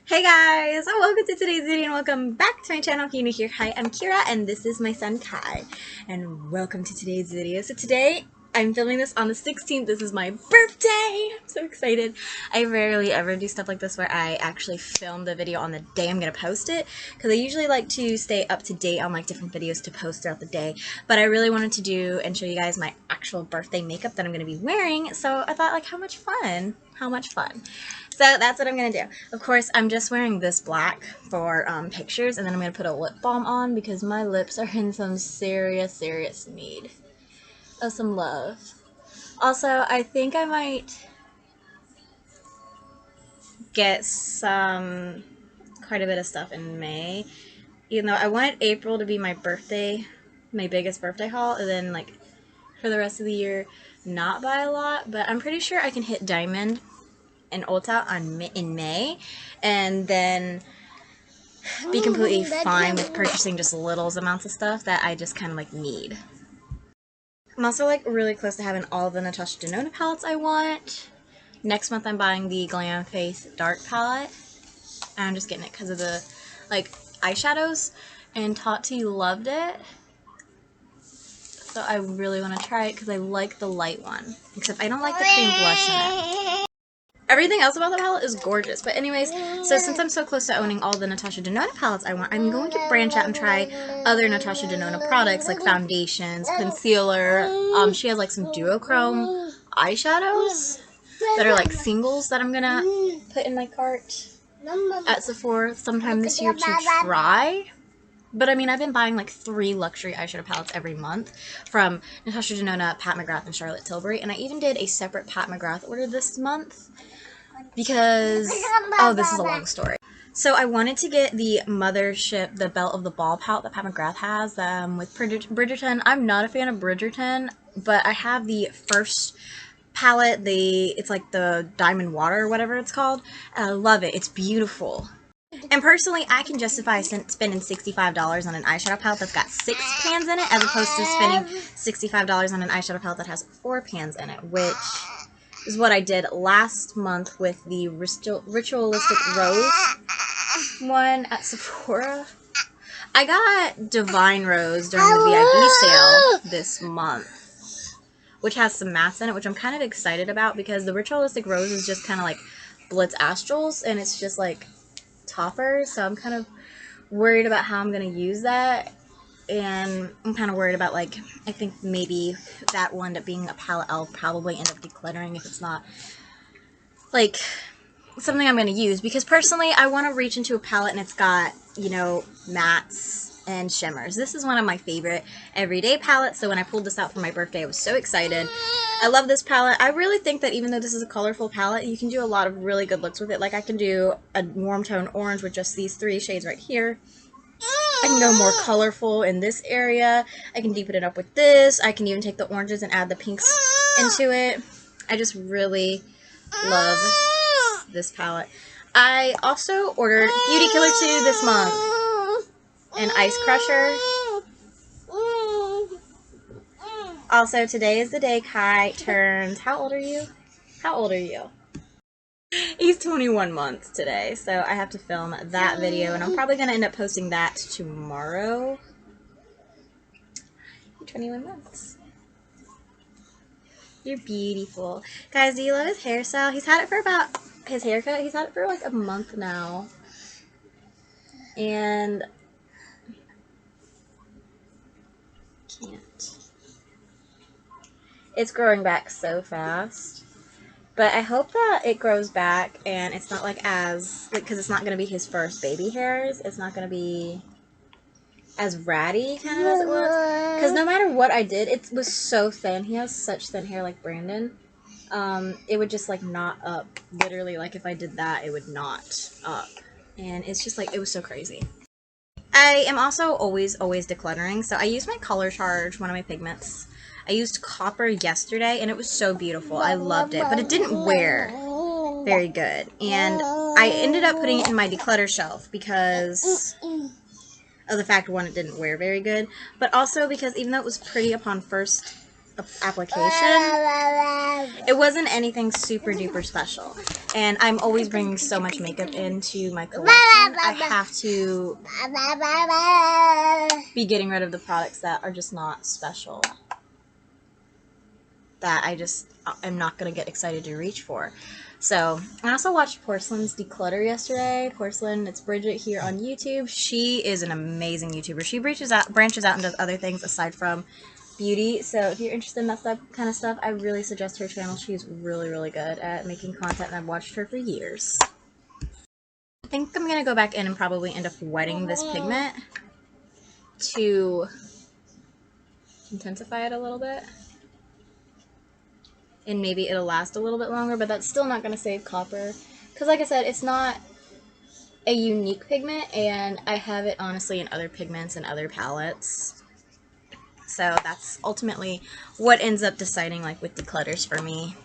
Hey guys, welcome to today's video and welcome back to my channel if you're new here. Hi, I'm Kira and this is my son Kai and welcome to today's video. So today I'm filming this on the 16th. This is my birthday. I'm so excited. I rarely ever do stuff like this where I actually film the video on the day I'm gonna post it because I usually like to stay up to date on like different videos to post throughout the day, but I really wanted to do and show you guys my actual birthday makeup that I'm gonna be wearing. So I thought, like, how much fun. So that's what I'm going to do. Of course, I'm just wearing this black for pictures, and then I'm going to put a lip balm on because my lips are in some serious need of some love. Also, I think I might get quite a bit of stuff in May. Even though I wanted April to be my birthday, my biggest birthday haul, and then like for the rest of the year not buy a lot, but I'm pretty sure I can hit Diamond and Ulta in May, and then be completely fine with purchasing just little amounts of stuff that I just kind of like need. I'm also like really close to having all the Natasha Denona palettes I want. Next month I'm buying the Glam Face Dark palette, and I'm just getting it because of the like eyeshadows, and Tati loved it. So I really want to try it because I like the light one, except I don't like the cream blush in it. Everything else about the palette is gorgeous. But anyways, so since I'm so close to owning all the Natasha Denona palettes I want, I'm going to branch out and try other Natasha Denona products like foundations, concealer. She has like some duochrome eyeshadows that are like singles that I'm gonna put in my cart at Sephora sometime this year to try. But I mean, I've been buying like 3 luxury eyeshadow palettes every month from Natasha Denona, Pat McGrath, and Charlotte Tilbury. And I even did a separate Pat McGrath order this month because, oh, this is a long story. So I wanted to get the Mothership, the Belle of the Ball palette that Pat McGrath has with Bridgerton. I'm not a fan of Bridgerton, but I have the first palette, it's like the Diamond Water or whatever it's called, and I love it. It's beautiful. And personally, I can justify spending $65 on an eyeshadow palette that's got 6 pans in it as opposed to spending $65 on an eyeshadow palette that has 4 pans in it, which is what I did last month with the Ritualistic Rose one at Sephora. I got Divine Rose during the VIP sale this month, which has some mattes in it, which I'm kind of excited about because the Ritualistic Rose is just kind of like Blitz Astrals, and it's just like toppers, so I'm kind of worried about how I'm going to use that, and I'm kind of worried about, like, I think maybe that will end up being a palette I'll probably end up decluttering if it's not, like, something I'm going to use, because personally I want to reach into a palette and it's got, you know, mattes and shimmers. This is one of my favorite everyday palettes, so when I pulled this out for my birthday I was so excited. I love this palette. I really think that even though this is a colorful palette, you can do a lot of really good looks with it. Like, I can do a warm tone orange with just these 3 shades right here. I can go more colorful in this area. I can deepen it up with this. I can even take the oranges and add the pinks into it. I just really love this palette. I also ordered Beauty Killer 2 this month and Ice Crusher. Also, today is the day Kai turns, how old are you? How old are you? He's 21 months today, so I have to film that video, and I'm probably going to end up posting that tomorrow. 21 months. You're beautiful. Guys, do you love his hairstyle? He's had it for about, his haircut, he's had it for like a month now. And can't. It's growing back so fast. But I hope that it grows back and it's not like as, like, because it's not going to be his first baby hairs. It's not going to be as ratty kind of as it was. Because no matter what I did, it was so thin. He has such thin hair like Brandon. It would just like knot up. Literally, like if I did that, it would knot up. And it's just like, it was so crazy. I am also always decluttering. So I use my Color Charge, one of my pigments. I used copper yesterday and it was so beautiful. I loved it, but it didn't wear very good. And I ended up putting it in my declutter shelf because of the fact, one, it didn't wear very good, but also because even though it was pretty upon first application. It wasn't anything super duper special. And I'm always bringing so much makeup into my collection. I have to be getting rid of the products that are just not special, that I just am not going to get excited to reach for. So, I also watched Porcelain's Declutter yesterday. Porcelain, it's Bridget here on YouTube. She is an amazing YouTuber. She branches out into other things aside from beauty. So, if you're interested in that kind of stuff, I really suggest her channel. She's really, really good at making content, and I've watched her for years. I think I'm going to go back in and probably end up wetting this pigment to intensify it a little bit. And maybe it'll last a little bit longer, but that's still not going to save copper. Because like I said, it's not a unique pigment, and I have it honestly in other pigments and other palettes. So that's ultimately what ends up deciding, like, with declutters for me.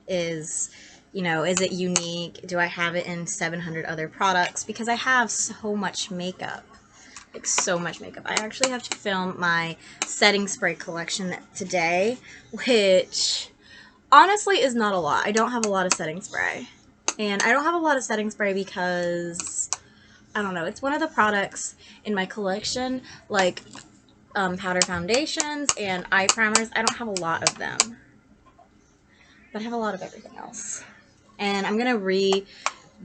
Is, you know, is it unique? Do I have it in 700 other products? Because I have so much makeup. Like, so much makeup. I actually have to film my setting spray collection today, which honestly is not a lot. I don't have a lot of setting spray. And I don't have a lot of setting spray because, I don't know, it's one of the products in my collection, like powder foundations and eye primers. I don't have a lot of them, but I have a lot of everything else. And I'm going to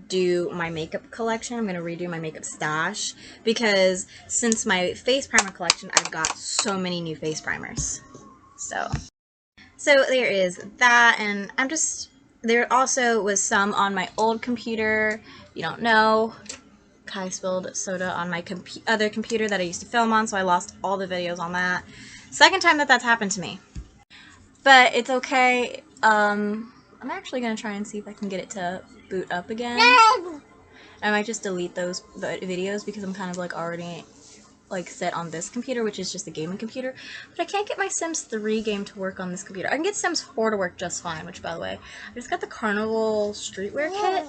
redo my makeup collection. I'm going to redo my makeup stash because since my face primer collection, I've got so many new face primers. So there is that, and there also was some on my old computer. You don't know, Kai spilled soda on my other computer that I used to film on, so I lost all the videos on that. Second time that's happened to me. But it's okay. I'm actually going to try and see if I can get it to boot up again. I might just delete those videos because I'm kind of like already like set on this computer, which is just a gaming computer. But I can't get my Sims 3 game to work on this computer. I can get Sims 4 to work just fine, which, by the way, I just got the Carnival Streetwear kit.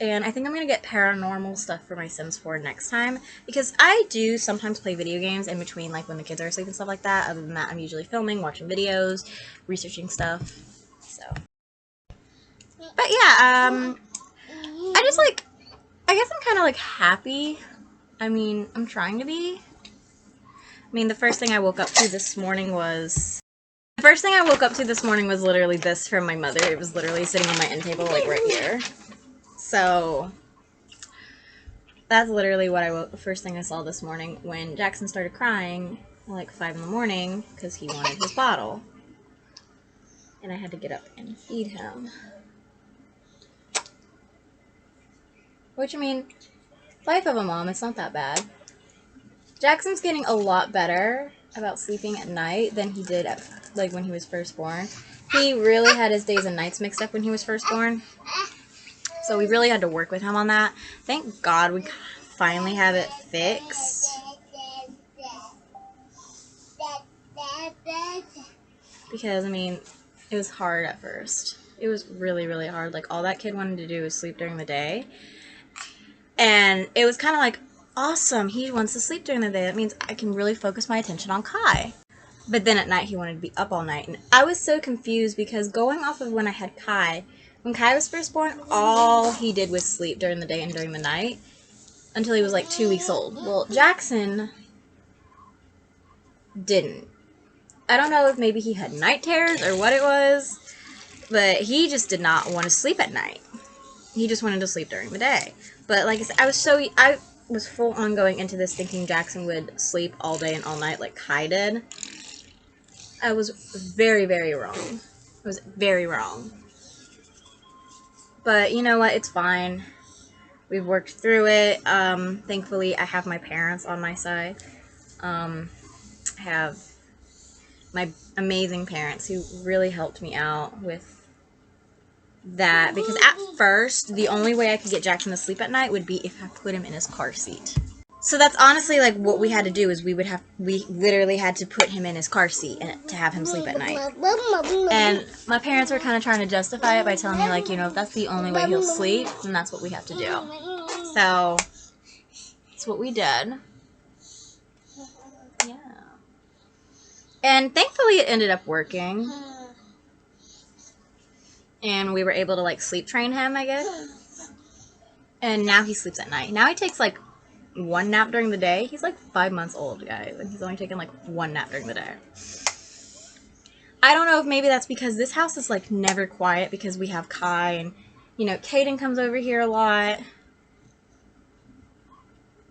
And I think I'm going to get paranormal stuff for my Sims 4 next time, because I do sometimes play video games in between, like when the kids are asleep and stuff like that. Other than that, I'm usually filming, watching videos, researching stuff. So, but yeah, I guess I'm kind of like happy. I mean, I'm trying to be. I mean, the first thing I woke up to this morning was literally this from my mother. It was literally sitting on my end table, like right here. So that's literally what the first thing I saw this morning when Jackson started crying at like 5 in the morning because he wanted his bottle. And I had to get up and feed him. Which, I mean, life of a mom, it's not that bad. Jackson's getting a lot better about sleeping at night than he did like when he was first born. He really had his days and nights mixed up when he was first born. So we really had to work with him on that. Thank God we finally have it fixed. Because, I mean, it was hard at first. It was really, really hard. Like, all that kid wanted to do was sleep during the day. And it was kind of like, awesome, he wants to sleep during the day. That means I can really focus my attention on Kai. But then at night, he wanted to be up all night. And I was so confused because going off of when I had Kai, when Kai was first born, all he did was sleep during the day and during the night until he was like 2 weeks old. Well, Jackson didn't. I don't know if maybe he had night terrors or what it was, but he just did not want to sleep at night. He just wanted to sleep during the day. But like I said, I was full on going into this thinking Jackson would sleep all day and all night like Kai did. I was very, very wrong. I was very wrong. But you know what? It's fine. We've worked through it. Thankfully, I have my parents on my side. I have my amazing parents who really helped me out with that. Because at first, the only way I could get Jackson to sleep at night would be if I put him in his car seat. So that's honestly like what we had to do is we literally had to put him in his car seat to have him sleep at night. And my parents were kind of trying to justify it by telling me, like, you know, if that's the only way he'll sleep, then that's what we have to do. So that's what we did. Yeah. And thankfully it ended up working. And we were able to like sleep train him, I guess. And now he sleeps at night. Now he takes like one nap during the day. He's like 5 months old, guys, and he's only taking like one nap during the day. I don't know if maybe that's because this house is like never quiet because we have Kai, and you know, Caden comes over here a lot.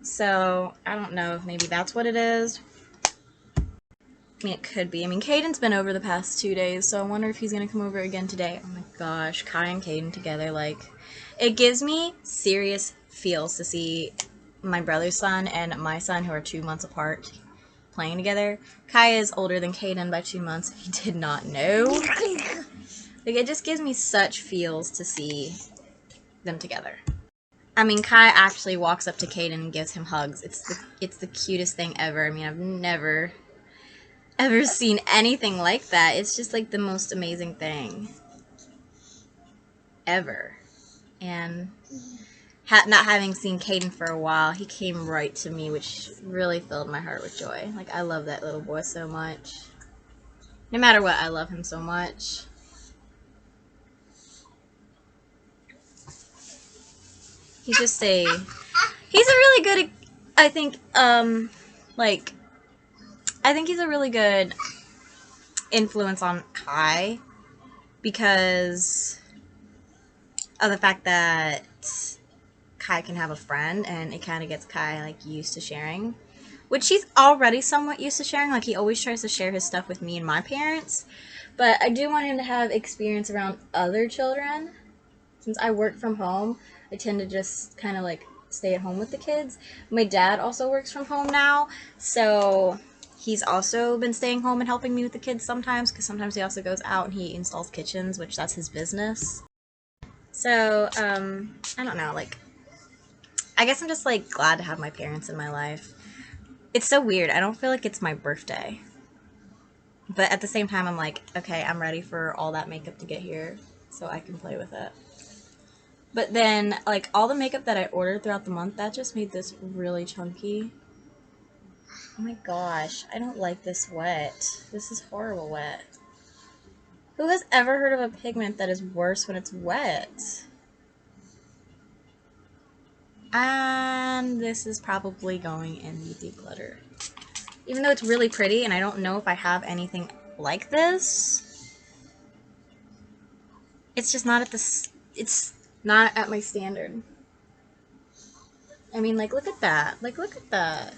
So I don't know if maybe that's what it is. I mean, it could be. I mean, Caden's been over the past 2 days, so I wonder if he's gonna come over again today. Oh my gosh, Kai and Caden together, like, it gives me serious feels to see my brother's son and my son, who are 2 months apart, playing together. Kai is older than Caden by 2 months, if you did not know. Like, it just gives me such feels to see them together. I mean, Kai actually walks up to Caden and gives him hugs. It's the cutest thing ever. I mean, I've never ever seen anything like that. It's just like the most amazing thing ever. And not having seen Caden for a while, he came right to me, which really filled my heart with joy. Like, I love that little boy so much. No matter what, I love him so much. He's just he's a really good, I think he's a really good influence on Kai because of the fact that Kai can have a friend, and it kind of gets Kai like used to sharing, which he's already somewhat used to sharing. Like, he always tries to share his stuff with me and my parents, but I do want him to have experience around other children. Since I work from home, I tend to just kind of like stay at home with the kids. My dad also works from home now, so he's also been staying home and helping me with the kids sometimes, because sometimes he also goes out and he installs kitchens, which that's his business. So, I don't know, like, I guess I'm just like glad to have my parents in my life. It's so weird. I don't feel like it's my birthday. But at the same time, I'm like, okay, I'm ready for all that makeup to get here so I can play with it. But then, like, all the makeup that I ordered throughout the month, that just made this really chunky. Oh my gosh, I don't like this wet. This is horrible wet. Who has ever heard of a pigment that is worse when it's wet? And this is probably going in the declutter. Even though it's really pretty, and I don't know if I have anything like this, it's just not at it's not at my standard. I mean, like, look at that. Like, look at that.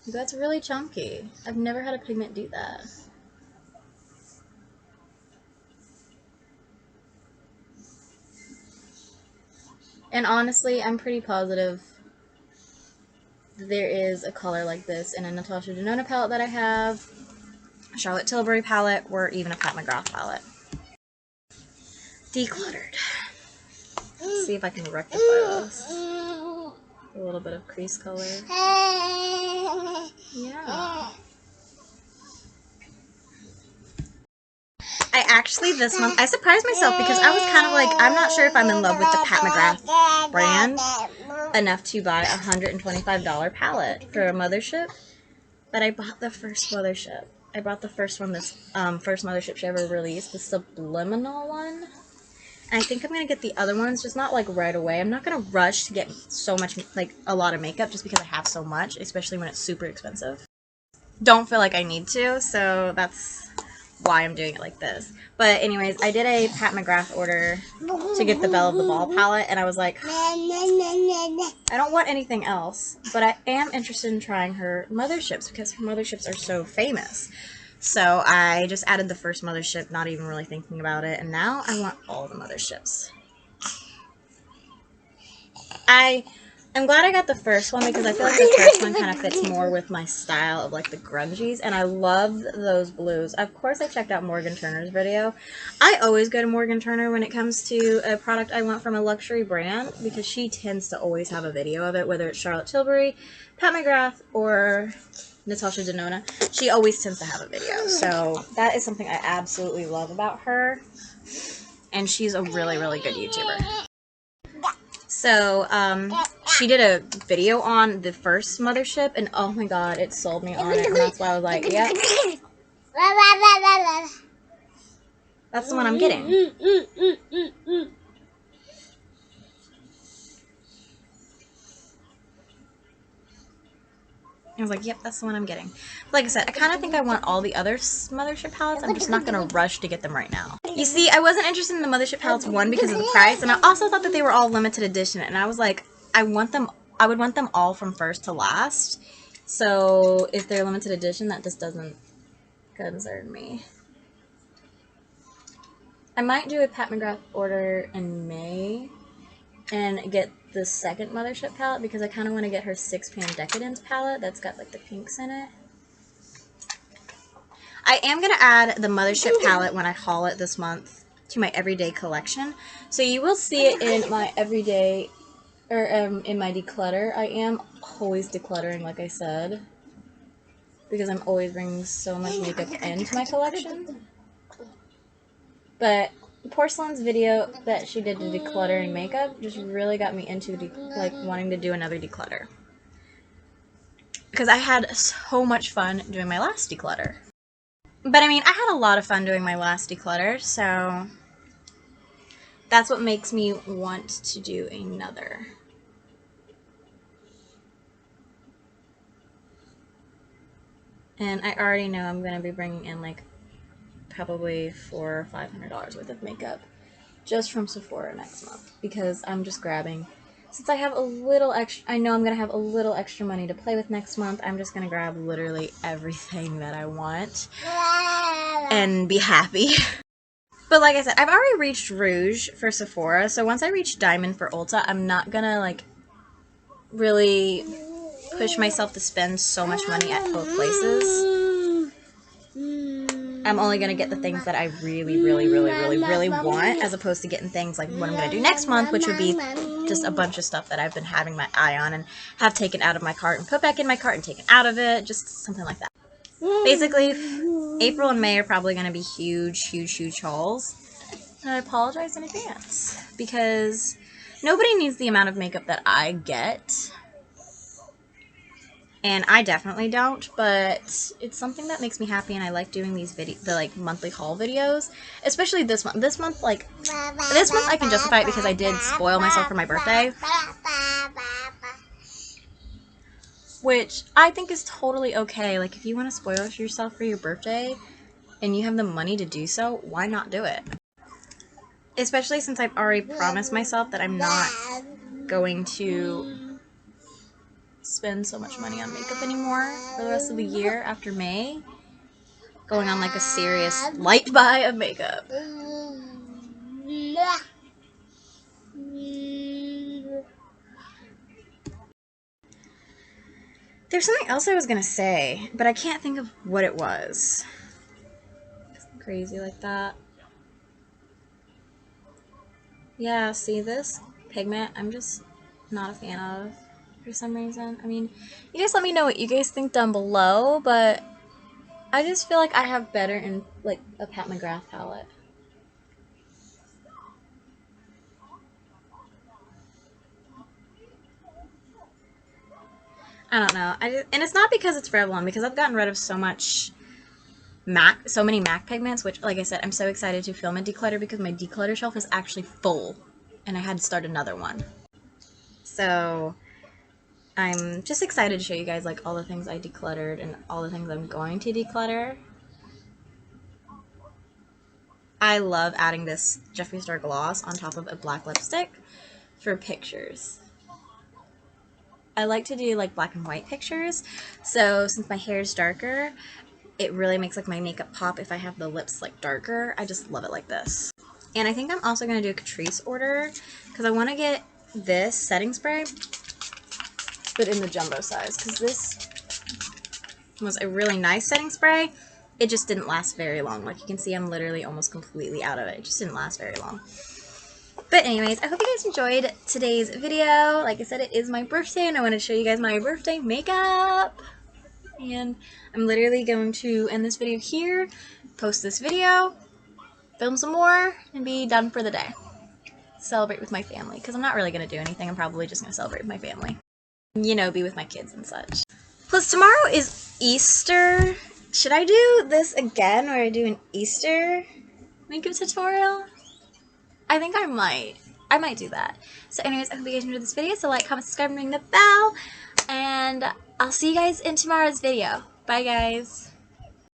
That's really chunky. I've never had a pigment do that. And honestly, I'm pretty positive there is a color like this in a Natasha Denona palette that I have, a Charlotte Tilbury palette, or even a Pat McGrath palette. Decluttered. Let's see if I can rectify this. A little bit of crease color. Yeah. I actually, this month, I surprised myself because I was kind of like, I'm not sure if I'm in love with the Pat McGrath brand enough to buy a $125 palette for a mothership, but I bought the first mothership. I bought the first one, this first mothership she ever released, the Subliminal one. And I think I'm going to get the other ones, just not like right away. I'm not going to rush to get so much, like a lot of makeup just because I have so much, especially when it's super expensive. Don't feel like I need to, so that's why I'm doing it like this. But anyways, I did a Pat McGrath order to get the Belle of the Ball palette, and I was like, I don't want anything else, but I am interested in trying her motherships because her motherships are so famous. So I just added the first mothership, not even really thinking about it, and now I want all the motherships. I'm glad I got the first one because I feel like the first one kind of fits more with my style of like the grungies, and I love those blues. Of course, I checked out Morgan Turner's video. I always go to Morgan Turner when it comes to a product I want from a luxury brand because she tends to always have a video of it, whether it's Charlotte Tilbury, Pat McGrath, or Natasha Denona. She always tends to have a video, so that is something I absolutely love about her, and she's a really, really good YouTuber. So, she did a video on the first Mothership, and oh my god, it sold me on it, and that's why I was like, yeah, that's the one I'm getting. I was like, yep, that's the one I'm getting. Like I said, I kind of think I want all the other Mothership palettes. I'm just not going to rush to get them right now. You see, I wasn't interested in the Mothership palettes, one, because of the price, and I also thought that they were all limited edition, and I was like, I would want them all from first to last. So if they're limited edition, that just doesn't concern me. I might do a Pat McGrath order in May and get the second Mothership palette because I kind of want to get her 6-pan Decadence palette that's got like the pinks in it. I am going to add the Mothership palette when I haul it this month to my everyday collection. So you will see it in my everyday, or in my declutter. I am always decluttering, like I said, because I'm always bringing so much makeup into my collection. But Porcelain's video that she did to decluttering makeup just really got me into like wanting to do another declutter. Because I had so much fun doing my last declutter. But I mean, I had a lot of fun doing my last declutter, so that's what makes me want to do another. And I already know I'm going to be bringing in like probably $400 or $500 worth of makeup just from Sephora next month because I'm just grabbing. Since I have a little extra, I know I'm going to have a little extra money to play with next month, I'm just going to grab literally everything that I want and be happy. But like I said, I've already reached Rouge for Sephora, so once I reach Diamond for Ulta, I'm not going to like really push myself to spend so much money at both places. I'm only going to get the things that I really want, as opposed to getting things like what I'm going to do next month, which would be just a bunch of stuff that I've been having my eye on and have taken out of my cart and put back in my cart and taken out of it, just something like that. Basically, April and May are probably going to be huge hauls. And I apologize in advance, because nobody needs the amount of makeup that I get. And I definitely don't, but it's something that makes me happy, and I like doing these the monthly haul videos, especially this month. This month I can justify it because I did spoil myself for my birthday, which I think is totally okay. Like, if you want to spoil yourself for your birthday and you have the money to do so, why not do it? Especially since I've already promised myself that I'm not going to spend so much money on makeup anymore for the rest of the year after May. Going on like a serious light buy of makeup. There's something else I was gonna say, but I can't think of what it was. Something crazy like that. Yeah, see, this pigment I'm just not a fan of for some reason. I mean, you guys let me know what you guys think down below, but I just feel like I have better in like a Pat McGrath palette. I don't know. And it's not because it's Revlon, because I've gotten rid of so many MAC pigments, which, like I said, I'm so excited to film a declutter because my declutter shelf is actually full, and I had to start another one. So I'm just excited to show you guys like all the things I decluttered and all the things I'm going to declutter. I love adding this Jeffree Star gloss on top of a black lipstick for pictures. I like to do like black and white pictures, so since my hair is darker, it really makes like my makeup pop if I have the lips like darker. I just love it like this. And I think I'm also going to do a Catrice order because I want to get this setting spray, but in the jumbo size, because this was a really nice setting spray. It just didn't last very long. Like you can see, I'm literally almost completely out of it. It just didn't last very long. But anyways, I hope you guys enjoyed today's video. Like I said, it is my birthday, and I want to show you guys my birthday makeup. And I'm literally going to end this video here, post this video, film some more, and be done for the day. celebrate with my family, because I'm not really going to do anything. I'm probably just going to celebrate with my family. You know, be with my kids and such. Plus, tomorrow is Easter. Should I do this again, where I do an Easter makeup tutorial? I think I might. I might do that. So anyways, I hope you guys enjoyed this video. So like, comment, subscribe, and ring the bell. And I'll see you guys in tomorrow's video. Bye, guys.